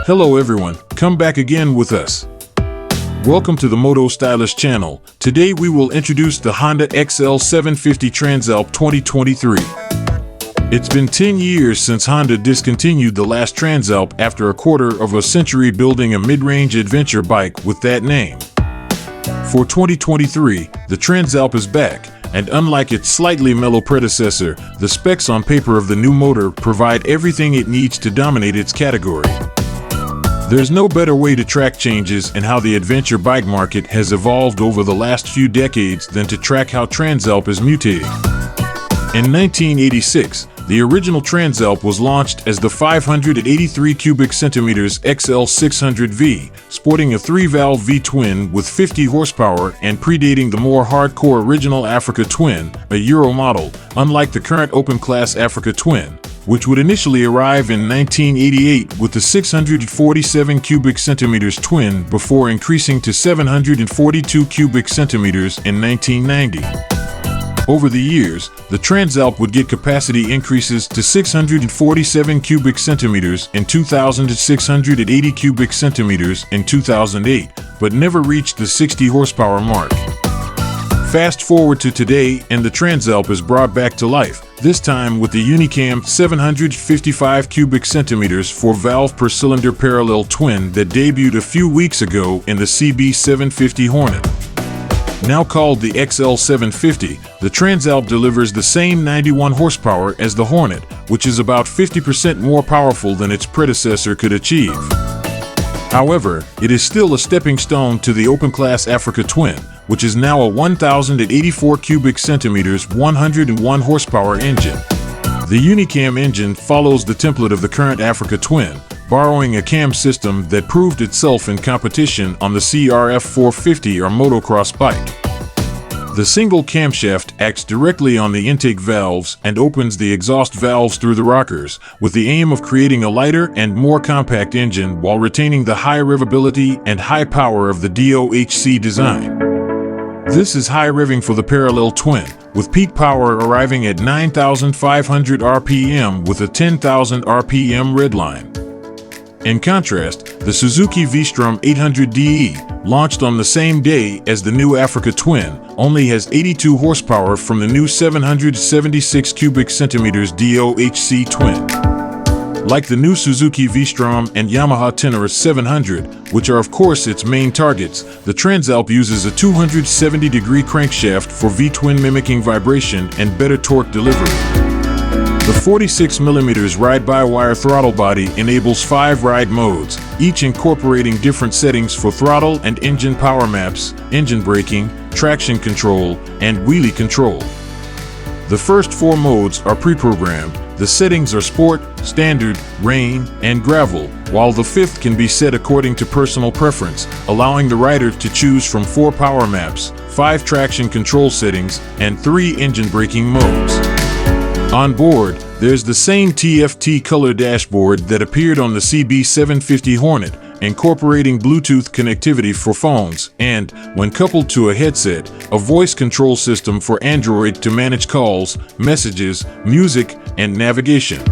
Hello everyone, come back again with us. Welcome to the Moto Stylish channel. Today we will introduce the Honda XL750 Transalp 2023. It's been 10 years since Honda discontinued the last Transalp after a quarter of a century building a mid-range adventure bike with that name. For 2023, the Transalp is back, and unlike its slightly mellow predecessor, the specs on paper of the new motor provide everything it needs to dominate its category. There's no better way to track changes in how the adventure bike market has evolved over the last few decades than to track how Transalp is mutating. In 1986, the original Transalp was launched as the 583 cubic centimeters XL650V, sporting a 3-valve V-twin with 50 horsepower and predating the more hardcore original Africa Twin, a Euro model, unlike the current open-class Africa Twin, which would initially arrive in 1988 with the 647 cubic centimeters twin before increasing to 742 cubic centimeters in 1990. Over the years, the Transalp would get capacity increases to 647 cubic centimeters in 2000 to 680 cubic centimeters in 2008, but never reached the 60 horsepower mark. Fast forward to today, and the Transalp is brought back to life, this time with the Unicam 755 cubic centimeters 4-valve per cylinder parallel twin that debuted a few weeks ago in the CB750 Hornet. Now called the XL750, the Transalp delivers the same 91 horsepower as the Hornet, which is about 50% more powerful than its predecessor could achieve. However, it is still a stepping stone to the open-class Africa Twin, which is now a 1,084 cubic centimeters 101 horsepower engine. The Unicam engine follows the template of the current Africa Twin, borrowing a cam system that proved itself in competition on the CRF 450 or motocross bike. The single camshaft acts directly on the intake valves and opens the exhaust valves through the rockers, with the aim of creating a lighter and more compact engine while retaining the high revability and high power of the DOHC design. This is high revving for the parallel twin, with peak power arriving at 9,500 RPM with a 10,000 RPM redline. In contrast, the Suzuki V-Strom 800DE, launched on the same day as the new Africa Twin, only has 82 horsepower from the new 776 cubic centimeters DOHC twin. Like the new Suzuki V-Strom and Yamaha Tenere 700, which are of course its main targets, the Transalp uses a 270-degree crankshaft for V-twin mimicking vibration and better torque delivery. The 46mm ride-by-wire throttle body enables 5 ride modes, each incorporating different settings for throttle and engine power maps, engine braking, traction control, and wheelie control. The first 4 modes are pre-programmed. The settings are Sport, Standard, Rain, and Gravel, while the 5th can be set according to personal preference, allowing the rider to choose from 4 power maps, 5 traction control settings, and 3 engine braking modes. On board, there's the same TFT color dashboard that appeared on the CB750 Hornet, incorporating Bluetooth connectivity for phones and, when coupled to a headset, a voice control system for Android to manage calls, messages, music, and navigation.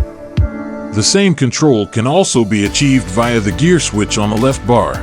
The same control can also be achieved via the gear switch on the left bar.